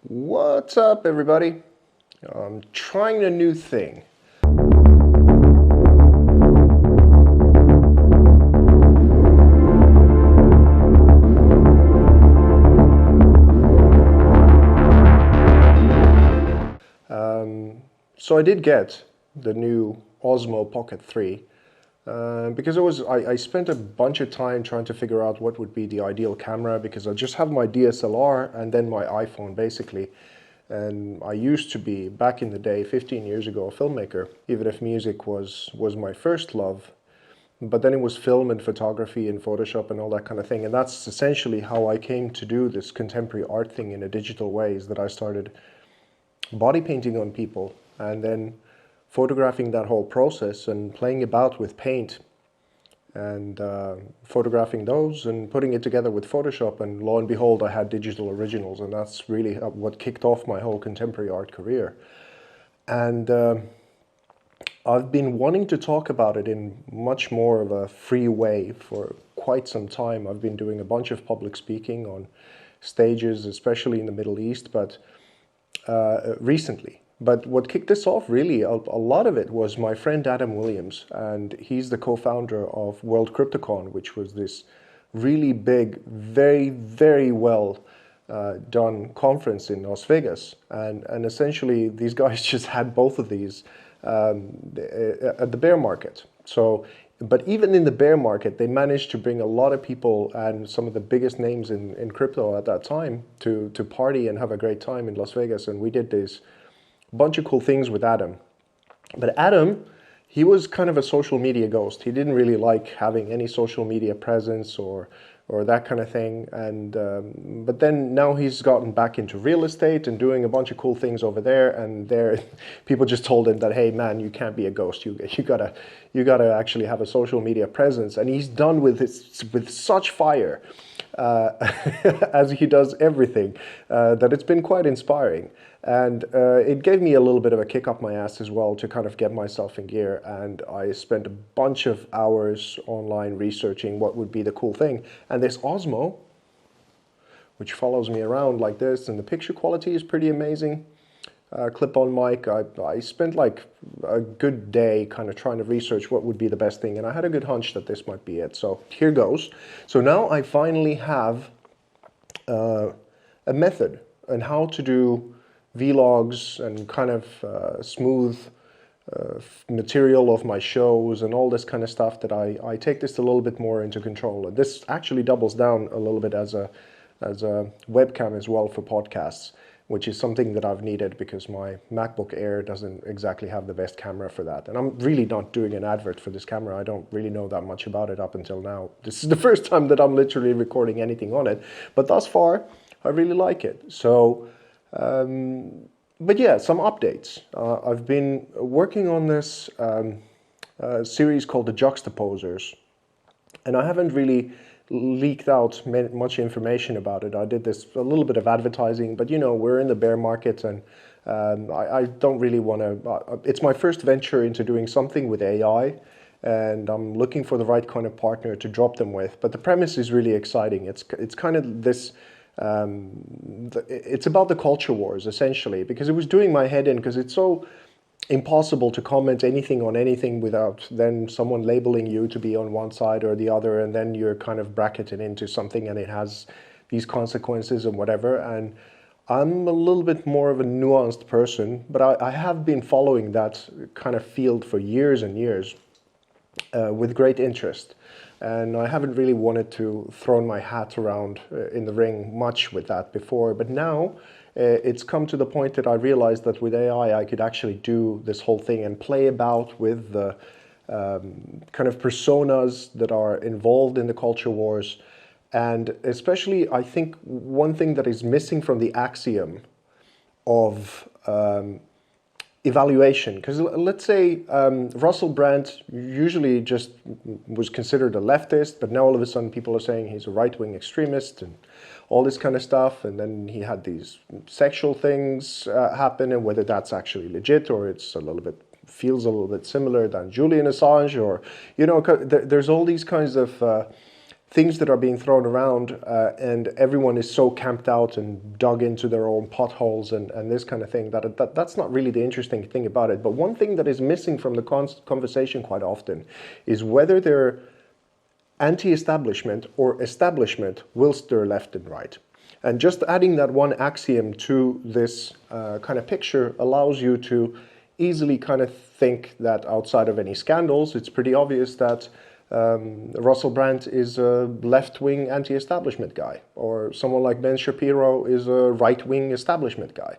What's up, everybody? I'm trying a new thing. So I did get the new Osmo Pocket 3 because I spent a bunch of time trying to figure out what would be the ideal camera, because I just have my DSLR and then my iPhone basically. And I used to be, back in the day, 15 years ago, a filmmaker, even if music was my first love. But then it was film and photography and Photoshop and all that kind of thing. And that's essentially how I came to do this contemporary art thing in a digital way, is that I started body painting on people and then photographing that whole process and playing about with paint and photographing those and putting it together with Photoshop, and lo and behold I had digital originals, and that's really what kicked off my whole contemporary art career. And I've been wanting to talk about it in much more of a free way for quite some time. I've been doing a bunch of public speaking on stages, especially in the Middle East, but recently. But what kicked this off, really, a lot of it was my friend Adam Williams, and he's the co-founder of World CryptoCon, which was this really big, very, very well done conference in Las Vegas. And essentially, these guys just had both of these at the bear market. So, but even in the bear market, they managed to bring a lot of people and some of the biggest names in crypto at that time to party and have a great time in Las Vegas. And we did this bunch of cool things with Adam. But Adam, he was kind of a social media ghost. He didn't really like having any social media presence or that kind of thing. And but then now he's gotten back into real estate and doing a bunch of cool things over there. And there, people just told him that, hey man, you can't be a ghost. You gotta actually have a social media presence. And he's done with this with such fire, as he does everything, that it's been quite inspiring. And it gave me a little bit of a kick up my ass as well to kind of get myself in gear. And I spent a bunch of hours online researching what would be the cool thing. And this Osmo, which follows me around like this, and the picture quality is pretty amazing. Clip-on mic, I spent like a good day kind of trying to research what would be the best thing. And I had a good hunch that this might be it. So here goes. So now I finally have a method on how to do vlogs and kind of smooth material of my shows and all this kind of stuff, that I take this a little bit more into control. And this actually doubles down a little bit as a webcam as well for podcasts, which is something that I've needed because my MacBook Air doesn't exactly have the best camera for that. And I'm really not doing an advert for this camera. I don't really know that much about it up until now. This is the first time that I'm literally recording anything on it, but thus far I really like it. So but yeah, some updates. I've been working on this series called the Juxtaposers, and I haven't really leaked out much information about it. I did this a little bit of advertising, but you know, we're in the bear market, and I don't really want to. It's my first venture into doing something with AI, and I'm looking for the right kind of partner to drop them with. But the premise is really exciting. It's kind of this. It's about the culture wars, essentially, because it was doing my head in, because it's so impossible to comment anything on anything without then someone labeling you to be on one side or the other, and then you're kind of bracketed into something and it has these consequences and whatever. And I'm a little bit more of a nuanced person, but I have been following that kind of field for years and years with great interest. And I haven't really wanted to throw my hat around in the ring much with that before. But now it's come to the point that I realized that with AI, I could actually do this whole thing and play about with the kind of personas that are involved in the culture wars. And especially, I think one thing that is missing from the axiom of evaluation, because let's say Russell Brand usually just was considered a leftist, but now all of a sudden people are saying he's a right-wing extremist and all this kind of stuff. And then he had these sexual things happen, and whether that's actually legit or it's feels a little bit similar than Julian Assange, or, you know, there's all these kinds of things that are being thrown around, and everyone is so camped out and dug into their own potholes and this kind of thing, that's not really the interesting thing about it. But one thing that is missing from the conversation quite often is whether they're anti-establishment or establishment whilst they're left and right. And just adding that one axiom to this kind of picture allows you to easily kind of think that outside of any scandals, it's pretty obvious that Russell Brand is a left-wing anti-establishment guy, or someone like Ben Shapiro is a right-wing establishment guy.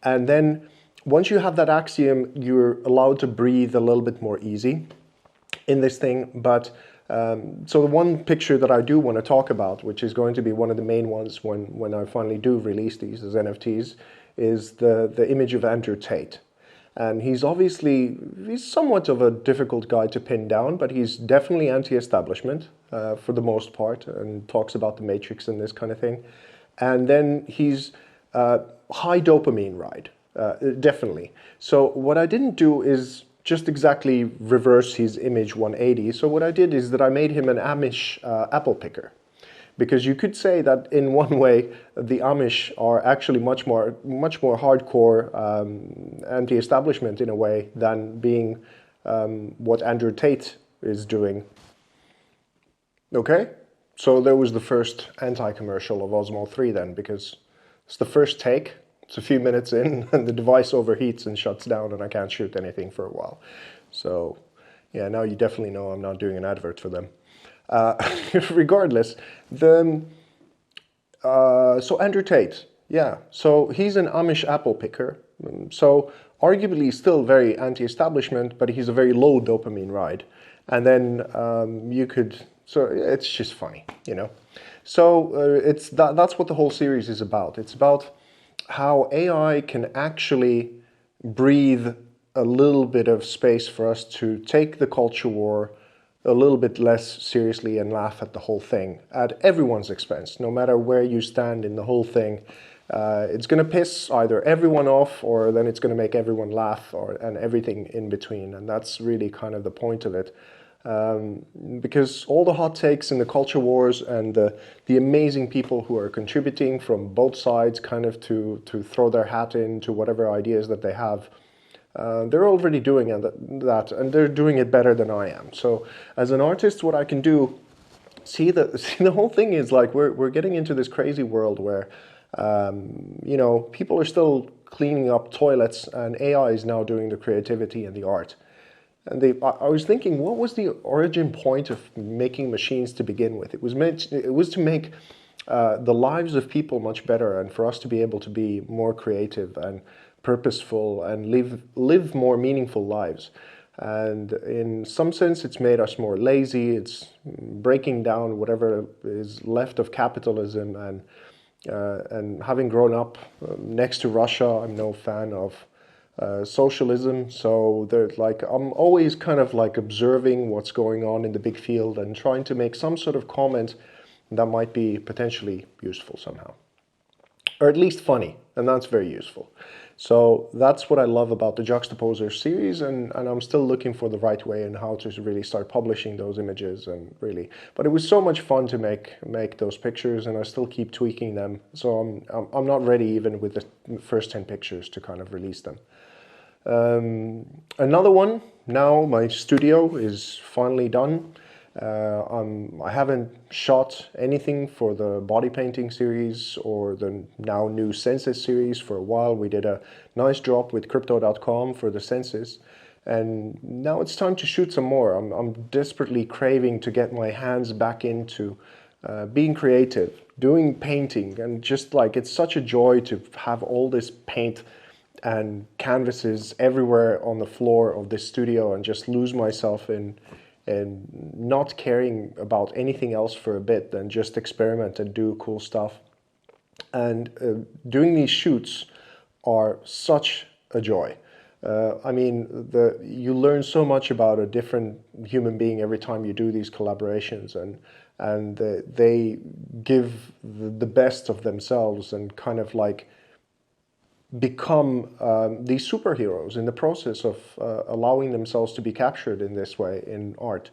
And then once you have that axiom, you're allowed to breathe a little bit more easy in this thing. But so the one picture that I do want to talk about, which is going to be one of the main ones when I finally do release these as NFTs, is the image of Andrew Tate. And he's somewhat of a difficult guy to pin down, but he's definitely anti-establishment for the most part, and talks about the Matrix and this kind of thing. And then he's high dopamine ride, definitely. So what I didn't do is just exactly reverse his image 180. So what I did is that I made him an Amish apple picker. Because you could say that in one way, the Amish are actually much more hardcore anti-establishment in a way than being what Andrew Tate is doing. Okay, so there was the first anti-commercial of Osmo 3 then, because it's the first take. It's a few minutes in, and the device overheats and shuts down, and I can't shoot anything for a while. So, yeah, now you definitely know I'm not doing an advert for them. Regardless, so Andrew Tate, yeah, so he's an Amish apple picker, so arguably still very anti-establishment, but he's a very low dopamine ride. And then so it's just funny, you know. So that's what the whole series is about. It's about how AI can actually breathe a little bit of space for us to take the culture war a little bit less seriously and laugh at the whole thing at everyone's expense, no matter where you stand in the whole thing. It's going to piss either everyone off, or then it's going to make everyone laugh, and everything in between. And that's really kind of the point of it. Because all the hot takes in the culture wars and the amazing people who are contributing from both sides kind of to throw their hat into whatever ideas that they have, they're already doing that, and they're doing it better than I am. So as an artist, what I can do, see the whole thing is like we're getting into this crazy world where you know, people are still cleaning up toilets, and AI is now doing the creativity and the art. And I was thinking, what was the origin point of making machines to begin with? It was to make the lives of people much better, and for us to be able to be more creative and purposeful and live more meaningful lives. And in some sense, it's made us more lazy. It's breaking down whatever is left of capitalism. And having grown up next to Russia, I'm no fan of socialism. So I'm always kind of like observing what's going on in the big field and trying to make some sort of comment that might be potentially useful somehow, or at least funny, and that's very useful. So that's what I love about the Juxtaposers series, and I'm still looking for the right way and how to really start publishing those images, and really. But it was so much fun to make those pictures, and I still keep tweaking them. So I'm not ready even with the first 10 pictures to kind of release them. Another one, now my studio is finally done. I haven't shot anything for the body painting series or the now new Census series for a while. We did a nice drop with crypto.com for the Census, and now it's time to shoot some more. I'm desperately craving to get my hands back into being creative, doing painting, and just like it's such a joy to have all this paint and canvases everywhere on the floor of this studio and just lose myself in and not caring about anything else for a bit than just experiment and do cool stuff. And doing these shoots are such a joy. I mean, you learn so much about a different human being every time you do these collaborations, and they give the best of themselves and kind of like become these superheroes in the process of allowing themselves to be captured in this way in art.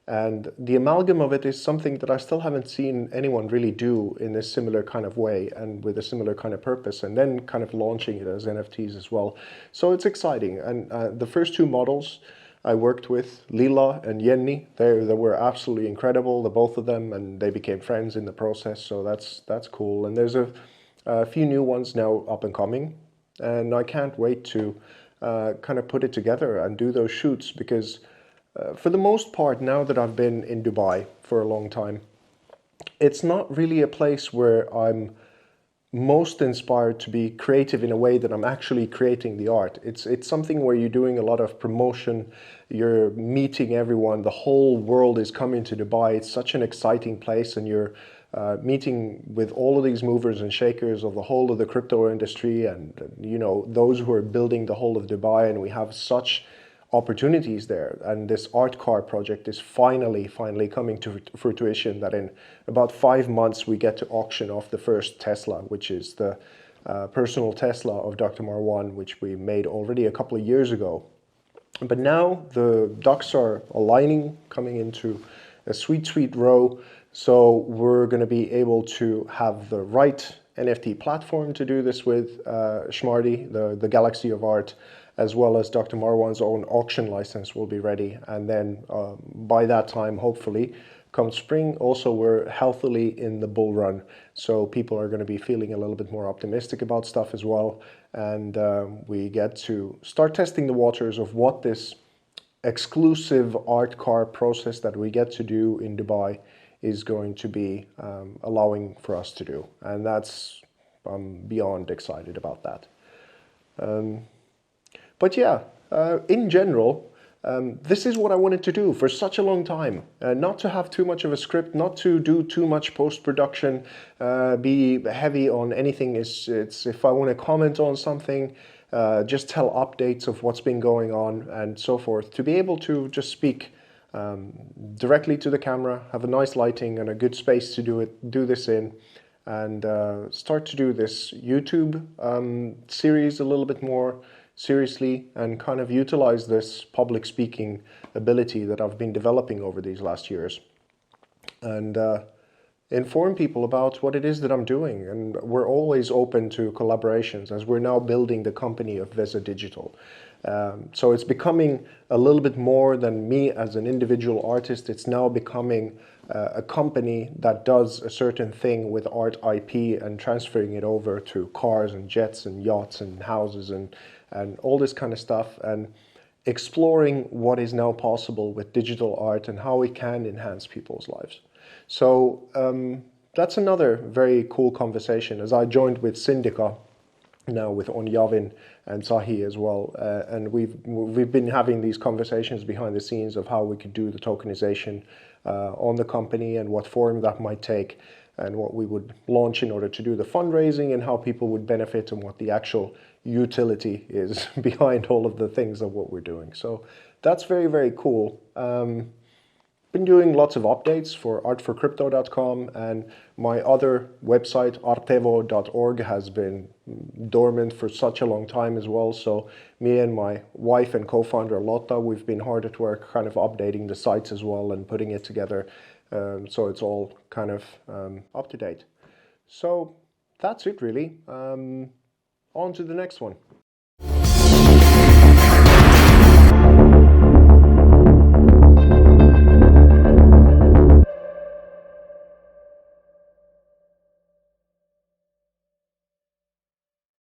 And the amalgam of it is something that I still haven't seen anyone really do in a similar kind of way and with a similar kind of purpose, and then kind of launching it as NFTs as well. So it's exciting. And the first two models I worked with, Lila and Yenny, they were absolutely incredible, the both of them, and they became friends in the process. So that's cool. And there's a few new ones now up and coming, and I can't wait to kind of put it together and do those shoots, because for the most part, now that I've been in Dubai for a long time, it's not really a place where I'm most inspired to be creative in a way that I'm actually creating the art. It's something where you're doing a lot of promotion, you're meeting everyone, the whole world is coming to Dubai. It's such an exciting place, and you're meeting with all of these movers and shakers of the whole of the crypto industry, and you know, those who are building the whole of Dubai, and we have such opportunities there. And this art car project is finally coming to fruition, that in about 5 months we get to auction off the first Tesla, which is the personal Tesla of Dr. Marwan, which we made already a couple of years ago. But now the ducks are aligning, coming into a sweet row. So we're going to be able to have the right NFT platform to do this with, Shmardi, the Galaxy of Art, as well as Dr. Marwan's own auction license will be ready. And then by that time, hopefully, come spring, also we're healthily in the bull run. So people are going to be feeling a little bit more optimistic about stuff as well. And we get to start testing the waters of what this exclusive art car process that we get to do in Dubai is going to be allowing for us to do. And I'm beyond excited about that. But yeah, in general, this is what I wanted to do for such a long time. Not to have too much of a script, not to do too much post-production, be heavy on anything. It's if I want to comment on something, just tell updates of what's been going on and so forth. To be able to just speak directly to the camera, have a nice lighting and a good space to do this in, and start to do this YouTube series a little bit more seriously, and kind of utilize this public speaking ability that I've been developing over these last years, and inform people about what it is that I'm doing. And we're always open to collaborations, as we're now building the company of VESA Digital. So it's becoming a little bit more than me as an individual artist. It's now becoming a company that does a certain thing with art IP and transferring it over to cars and jets and yachts and houses and all this kind of stuff, and exploring what is now possible with digital art and how it can enhance people's lives. So that's another very cool conversation, as I joined with Syndica now with Onyavin and Sahi as well, and we've been having these conversations behind the scenes of how we could do the tokenization on the company and what form that might take, and what we would launch in order to do the fundraising, and how people would benefit, and what the actual utility is behind all of the things of what we're doing. So that's very cool. Been doing lots of updates for artforcrypto.com, and my other website, artevo.org, has been dormant for such a long time as well. So me and my wife and co-founder Lotta, we've been hard at work kind of updating the sites as well and putting it together, so it's all kind of up to date. So that's it really. On to the next one.